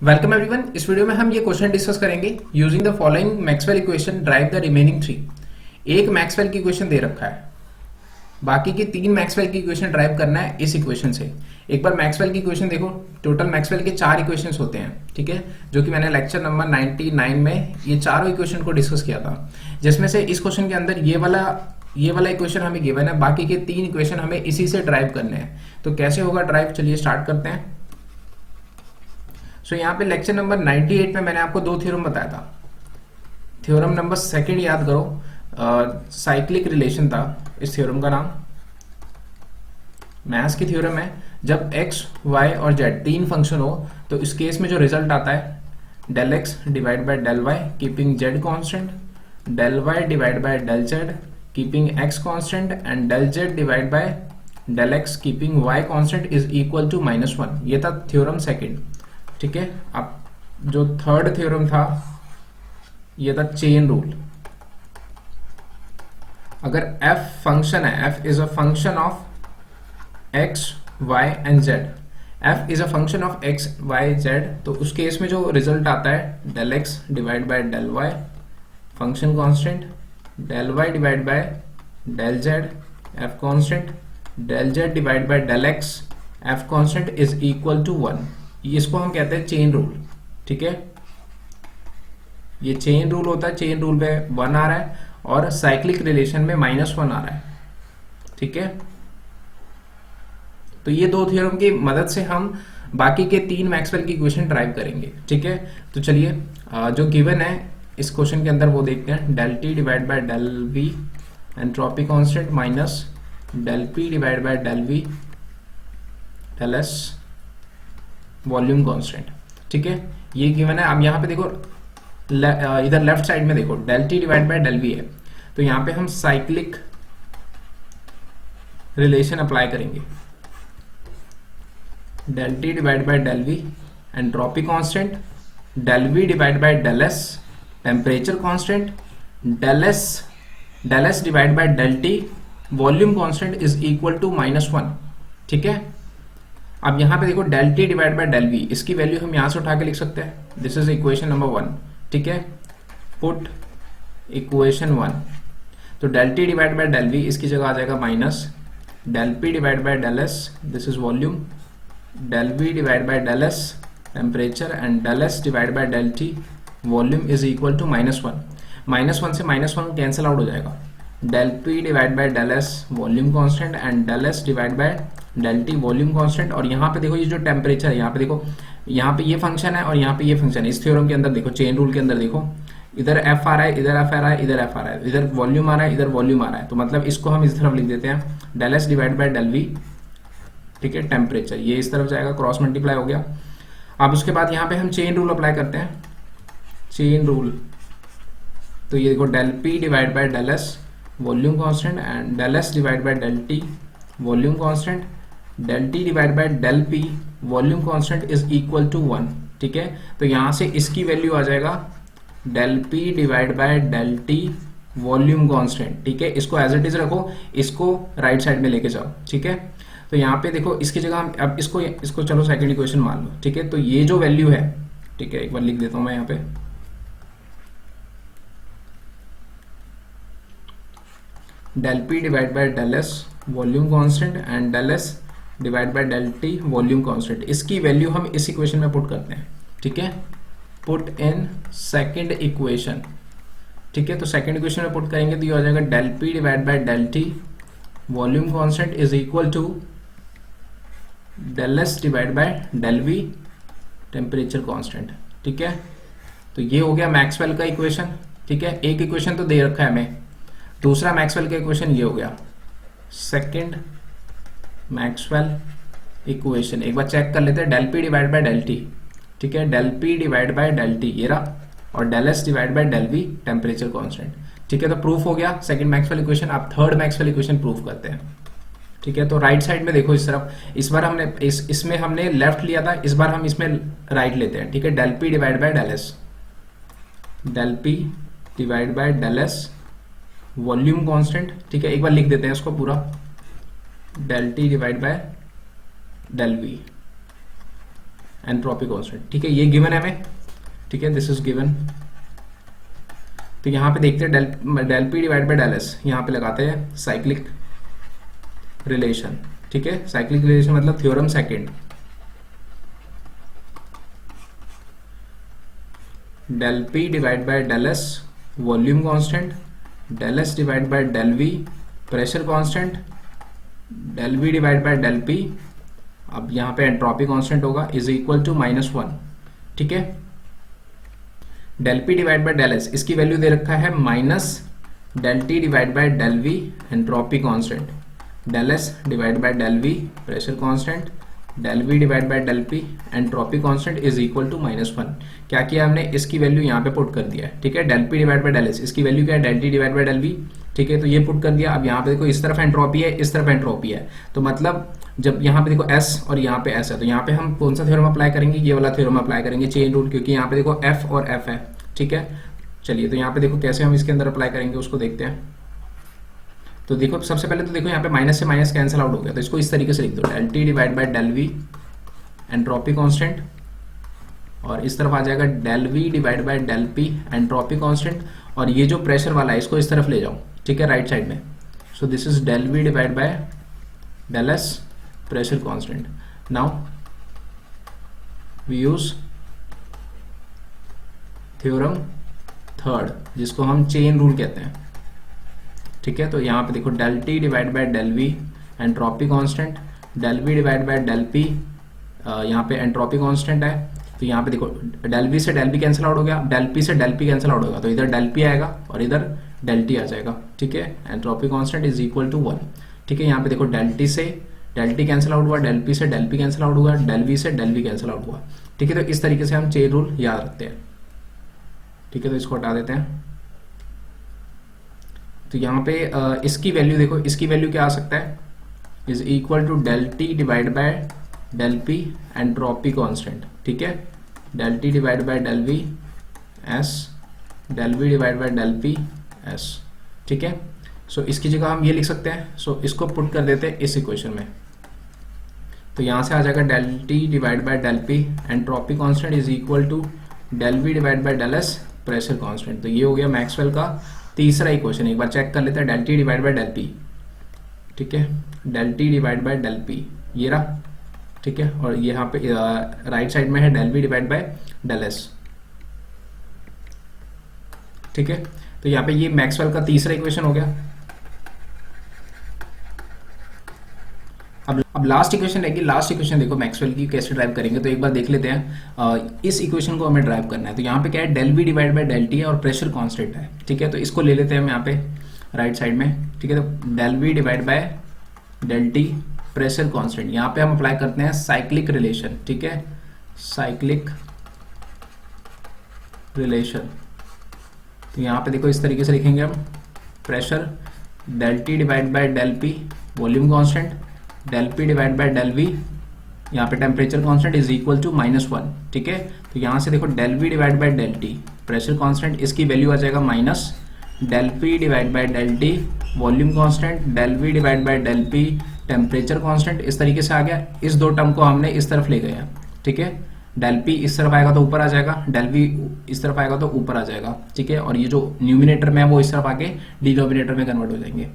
Welcome everyone. इस video में हम ये क्वेश्चन डिस्कस करेंगे using the following Maxwell equation drive the remaining three. एक मैक्सवेल की इक्वेशन दे रखा है, बाकी की तीन मैक्सवेल की इक्वेशन ड्राइव करना है इस इक्वेशन से। एक बार मैक्सवेल की इक्वेशन देखो, टोटल मैक्सवेल के चार इक्वेशंस होते हैं, ठीक है, जो कि मैंने लेक्चर नंबर 99 में ये चारों इक्वेशन को डिस्कस किया था, जिसमें से इस क्वेश्चन के अंदर ये वाला इक्वेशन हमें गिवन है, बाकी के तीन इक्वेशन हमें इसी से ड्राइव करने हैं। तो कैसे होगा ड्राइव, चलिए स्टार्ट करते हैं। यहाँ पे लेक्चर नंबर 98 में मैंने आपको दो थ्योरम बताया था। थ्योरम नंबर सेकंड याद करो, साइक्लिक रिलेशन था इस थ्योरम का नाम। मैथ्स की थ्योरम है, जब x, y और z तीन फंक्शन हो तो इस केस में जो रिजल्ट आता है del x divide by del y keeping z constant, del y divide by del z keeping x constant and del z divide by del x keeping y constant is equal to -1। ये था theorem second, ठीक है। अब जो third theorem था ये था chain rule. अगर f फंक्शन है, f is a function of x, y and z, f is a function of x, y, z, तो उस केस में जो रिजल्ट आता है del x divide by del y function constant, del y divide by del z f constant, del z divide by del x f constant is equal to 1। इसको हम कहते हैं चेन रूल, ठीक है। ये चेन रूल होता है, chain rule में 1 आ रहा है और साइक्लिक रिलेशन में -1 आ रहा है, ठीक है। तो ये दो थ्योरम की मदद से हम बाकी के तीन मैक्सवेल की इक्वेशन ड्राइव करेंगे, ठीक है। तो चलिए जो गिवन है इस क्वेश्चन के अंदर वो देखते हैं। Del T divide by del V entropy constant minus del P divide by del V del S volume constant, ठीक है। ये गिवन है। अब यहाँ पे देखो इधर लेफ्ट साइड में देखो del T divide by del V है, तो यहाँ पे हम साइक्लिक रिलेशन अप्लाई करेंगे। Del T divide by del V entropy constant, del V divide by del S temperature constant, del S divide by del T volume constant is equal to -1, ठीक है। अब यहाँ पे देखो del T divide by del V, इसकी value हम यहाँ से उठा के लिख सकते हैं। दिस इज इक्वेशन नंबर 1, ठीक है। पुट इक्वेशन 1, तो del T divide by del V इसकी जगह आ जाएगा minus del P divide by del S, this is volume, del V divide by del S temperature and del S divide by del T volume is equal to -1। -1 से -1 cancel out हो जाएगा। Del P divide by del S volume constant and del S divide by del T volume constant. और यहाँ पे देखो ये जो temperature है, यहाँ पे देखो, यहाँ पे ये फंक्शन है और यहाँ पे ये फंक्शन है। इस थ्योरम के अंदर देखो, चेन रूल के अंदर देखो, इधर एफ आ रहा है, इधर एफ आ रहा है, इधर एफ आ रहा है, इधर वॉल्यूम आ रहा है, इधर वॉल्यूम आ रहा है। तो मतलब इसको हम इस तरफ लिख देते हैं del S divide by del V, ठीक है, टेम्परेचर। ये इस तरफ जाएगा, क्रॉस मल्टीप्लाई हो गया। अब उसके बाद यहाँ पे हम चेन रूल अप्लाई करते हैं, चेन रूल। तो ये देखो del P divide by del S volume constant and del S divide by del T volume constant, del T divide by del P volume constant is equal to 1, ठीक है। तो यहाँ से इसकी वैल्यू आ जाएगा del P divide by del T volume constant, ठीक है। इसको एज इट इज रखो, इसको राइट साइड में लेके जाओ, ठीक है। तो यहाँ पे देखो इसकी जगह हम अब इसको चलो सेकंड इक्वेशन मान लो, ठीक है। तो ये जो वैल्यू है, ठीक है, एक बार लिख देता हूं मैं यहाँ पे, del P divide by del S volume constant and del S divide by del T volume constant, इसकी वैल्यू हम इस इक्वेशन में पुट करते हैं, ठीक है। पुट इन सेकंड इक्वेशन, ठीक है। तो सेकंड इक्वेशन में पुट करेंगे तो ये हो जाएगा del P divide by del T volume constant is equal to del S divide by del V temperature constant, ठीक है। तो ये हो गया मैक्सवेल का इक्वेशन, ठीक है। एक इक्वेशन तो दे रखा है हमें, दूसरा मैक्सवेल का इक्वेशन ये हो गया सेकंड मैक्सवेल इक्वेशन। एक बार चेक कर लेते हैं, del P divide by del T, ठीक है, del P divide by del T ये रहा, और del S divide by del V temperature constant, ठीक है। तो प्रूफ हो गया सेकंड मैक्सवेल इक्वेशन। आप थर्ड मैक्सवेल इक्वेशन प्रूफ करते हैं, ठीक है। तो राइट साइड में देखो इस तरफ, इस बार हमने इसमें हमने लेफ्ट लिया था, इस बार हम इसमें राइट लेते हैं, ठीक है। Del P divide by del S, del P divide by del S volume constant, ठीक है। एक बार लिख देते हैं इसको पूरा, del T divide by del V entropy constant, ठीक है, ये गिवन है हमें, ठीक है, दिस इज गिवन। तो यहाँ पे देखते हैं del P divide by del S, यहाँ पे लगाते हैं साइक्लिक रिलेशन, ठीक है, साइक्लिक रिलेशन मतलब theorem second, del P divide by del S volume constant, del S divide by del V pressure constant, del V divide by del P, अब यहाँ पे एंट्रोपी कांस्टेंट होगा, इज इक्वल टू -1, ठीक है। Del P divide by del S, इसकी value दे रखा है minus del T divide by del V entropy constant, del S divide by del V pressure constant, del V divide by del P entropy constant is equal to -1। क्या किया हमने, इसकी value यहाँ पे पुट कर दिया है, ठीक है, del P divide by del S, इसकी वैल्यू क्या है, del T divide by del V, ठीक है, तो ये पुट कर दिया। अब यहाँ पे देखो इस तरफ एंट्रोपी है, इस तरफ एंट्रोपी है, तो मतलब जब यहाँ पे देखो S और यहाँ पे S है, तो यहाँ पे हम कौन सा थ्योरम अप्लाई करेंगे, ये वाला थ्योरम अप्लाई करेंगे, चेन रूल, क्योंकि यहाँ पे देखो F और F है, ठीक है। चलिए, तो यहाँ पे देखो कैसे हम इसके अंदर अप्लाई करेंगे उसको देखते हैं। तो देखो सबसे पहले तो देखो यहाँ पे माइनस से माइनस कैंसिल आउट हो गया, तो इसको इस तरीके से लिख दो, del T divide by del V entropy constant, और इस तरफ आ जाएगा del V divide by del P entropy constant, और ये जो प्रेशर वाला है इसको इस तरफ ले जाओ, ठीक है, राइट साइड में। So this is del V divide by del S pressure constant. Now we use theorem third, जिसको हम चेन रूल कहते हैं, ठीक है। तो यहाँ पे देखो del T divide by del V entropy constant, del V divide by del P, यहाँ पे एंट्रोपी कांस्टेंट है, तो यहाँ पे देखो डेल वी से डेल पी कैंसिल आउट हो गया, डेल पी से डेल पी कैंसिल आउट होगा, तो इधर डेल पी आएगा और इधर डेल टी आ जाएगा, ठीक है। Entropy constant is equal to 1, ठीक है। यहाँ पे देखो डेल टी से डेल टी कैंसिल आउट हुआ, डेल पी से डेल पी कैंसिल आउट हुआ, डेल वी से डेल वी कैंसिल आउट हुआ, ठीक है। तो इस तरीके से हम चेन रूल याद रखते हैं, ठीक है। तो इसको हटा देते हैं। तो यहाँ पे इसकी वैल्यू देखो, इसकी वैल्यू क्या आ सकता है, is equal to del T divide by del P entropy constant, ठीक है, del T divide by del V S, del V divide by del P S, ठीक है। सो इसकी जगह हम ये लिख सकते हैं, सो इसको पुट कर देते हैं इस इक्वेशन में। तो यहाँ से आ जाएगा del T divide by del P entropy constant is equal to del V divide by del S pressure constant. तो ये हो गया मैक्सवेल का तीसरा इक्वेशन। एक बार चेक कर लेते हैं, del T divide by del P, ठीक है, del T divide by del P, ये रहा, ठीक है, और यहाँ पे राइट साइड में है del V divide by del S, ठीक है। तो यहाँ पे ये मैक्सवेल का तीसरा इक्वेशन हो गया। अब लास्ट इक्वेशन रहेगी। लास्ट इक्वेशन देखो मैक्सवेल की कैसे ड्राइव करेंगे, तो एक बार देख लेते हैं। इस इक्वेशन को हमें ड्राइव करना है। तो यहाँ पे क्या है, del V divide by del T है और प्रेशर कांस्टेंट है, ठीक है। तो इसको ले लेते हैं हम यहाँ पे राइट साइड में, ठीक है। तो del V divide by del T pressure constant, यहाँ पे हम अप्लाई करते हैं साइक्लिक रिलेशन, ठीक है, साइक्लिक रिलेशन। तो यहाँ पे देखो इस तरीके से लिखेंगे हम, pressure del T divide by del P volume constant, del P divide by del V, यहाँ पे temperature constant is equal to -1, ठीक है। तो यहाँ से देखो del V divide by del T pressure constant, इसकी वैल्यू आ जाएगा minus del P divide by del T volume constant, del V divide by del P temperature constant, इस तरीके से आ गया। इस दो टर्म को हमने इस तरफ ले गए हैं, ठीक है। डेल पी इस तरफ आएगा तो ऊपर आ जाएगा, डेल वी इस तरफ आएगा तो ऊपर आ जाएगा, ठीक है। और ये जो न्यूमिनेटर में है वो इस तरफ आके डिनोमिनेटर में कन्वर्ट हो जाएंगे।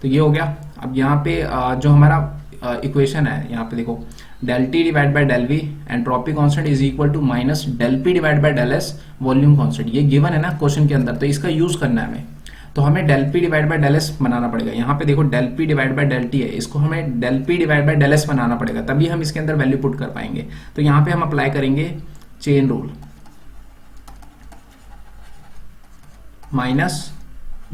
तो ये हो गया। अब यहाँ पे जो हमारा इक्वेशन है, यहाँ पे देखो del T divide by del V entropy constant is equal to minus del P divide by del S volume constant, ये गिवन है ना क्वेश्चन के अंदर, तो इसका यूज करना है हमें। तो हमें del P divide by del S बनाना पड़ेगा। यहाँ पे देखो del P divide by del T है, इसको हमें del P divide by del S बनाना पड़ेगा, तभी हम इसके अंदर वैल्यू पुट कर पाएंगे। तो यहाँ पे हम अप्लाई करेंगे chain rule, minus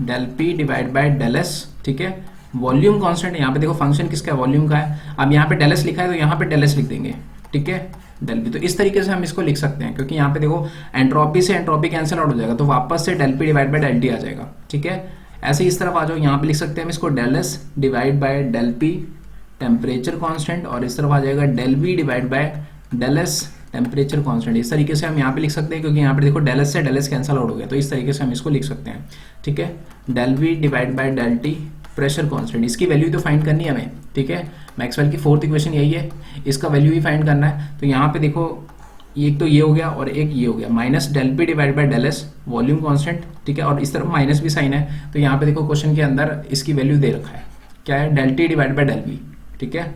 del P divide by del S, ठीक है, वॉल्यूम कांस्टेंट। यहाँ पे देखो फंक्शन किसका है, वॉल्यूम का है। अब यहाँ पे डेल एस लिखा है तो यहाँ पे डेल एस लिख देंगे, ठीक है, डेल पी। तो इस तरीके से हम इसको लिख सकते हैं, क्योंकि यहाँ पे देखो एंट्रोपी से एंट्रोपी कैंसिल आउट हो जाएगा, तो वापस से del P divide by del T आ जाएगा, ठीक है। ऐसे इस तरफ आ जाओ, यहाँ पे लिख सकते हैं हम इसको del S divide by del P temperature constant, और इस तरफ आ जाएगा del V divide by del S temperature constant. इस तरीके से हम यहाँ पे लिख सकते हैं, क्योंकि यहाँ पे देखो डेल एस से डेल एस कैंसिल आउट हो गया, तो इस तरीके से हम इसको लिख सकते हैं, ठीक है। Del V divide by del T pressure constant, इसकी वैल्यू तो फाइंड करनी है हमें, ठीक है। मैक्सवेल की फोर्थ इक्वेशन यही है, इसका वैल्यू ही फाइंड करना है। तो यहाँ पे देखो एक तो ये हो गया और एक ये हो गया, minus del P divide by del S volume constant, ठीक है, और इस तरफ माइनस भी साइन है, तो यहाँ पे देखो क्वेश्चन के अंदर इसकी वैल्यू दे रखा है, क्या है, del T divide by del V, ठीक है,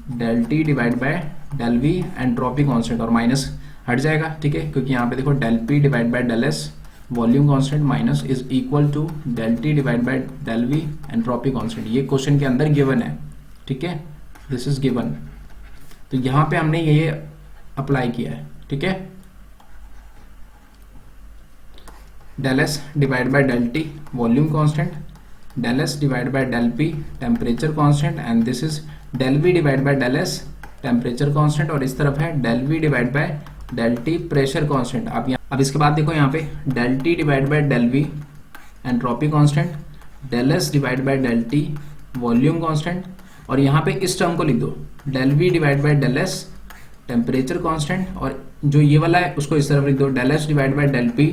del T divide by del V, entropy constant, और माइनस हट जाएगा, ठीक है, क्योंकि यहाँ पे देखो del P divide by del S volume constant minus is equal to del T divide by del V entropy constant, ये क्वेश्चन के अंदर गिवन है, ठीक है, दिस इज गिवन। तो यहाँ पे हमने ये अप्लाई किया है, ठीक है, del S divide by del T volume constant, del S divide by del P temperature constant, and this is del V divide by del S temperature constant, और इस तरफ है del V divide by del T pressure constant. अब इसके बाद देखो यहाँ पे del T divide by del V entropy constant, del S divide by del T volume constant, और यहाँ पे इस टर्म को लिख दो del V divide by del S temperature constant, और जो ये वाला है उसको इस तरफ लिख दो del S divide by del P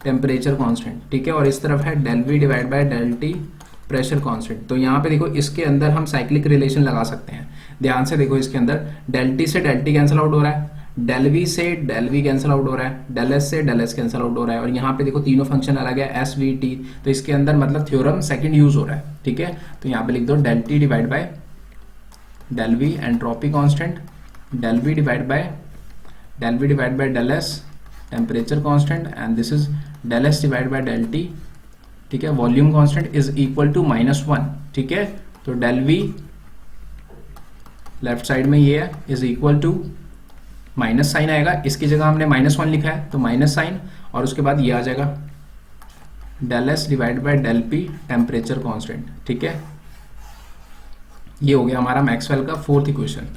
temperature constant, ठीक है, और इस तरफ है del V divide by del T pressure constant. तो यहाँ पे देखो इसके अंदर हम साइक्लिक रिलेशन लगा सकते हैं, ध्यान से देखो, इसके अंदर डेल टी से डेल टी कैंसिल आउट हो रहा है, डेल वी से डेल वी कैंसिल आउट हो रहा है, डेल एस से डेल एस कैंसिल आउट हो रहा है, और यहाँ पे देखो तीनों फंक्शन अलग है एस वी टी, तो इसके अंदर मतलब थ्योरम सेकंड यूज हो रहा है, ठीक है, तो यहाँ पे लिख दो del T divide by del V entropy constant, del V divide by del S temperature constant, and this is del S divide by del T, ठीक है, volume constant is equal to -1, ठीक है, तो डेल वी लेफ्ट साइड में ये है is equal to minus sign आएगा, इसकी जगह हमने -1 लिखा है तो माइनस साइन, और उसके बाद ये आ जाएगा del S divide by del P temperature constant, ठीक है, ये हो गया हमारा मैक्सवेल का फोर्थ इक्वेशन,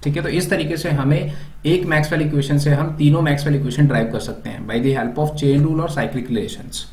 ठीक है। तो इस तरीके से हमें एक मैक्सवेल इक्वेशन से हम तीनों मैक्सवेल इक्वेशन ड्राइव कर सकते हैं by the help of chain rule और साइक्लिक रिलेशंस।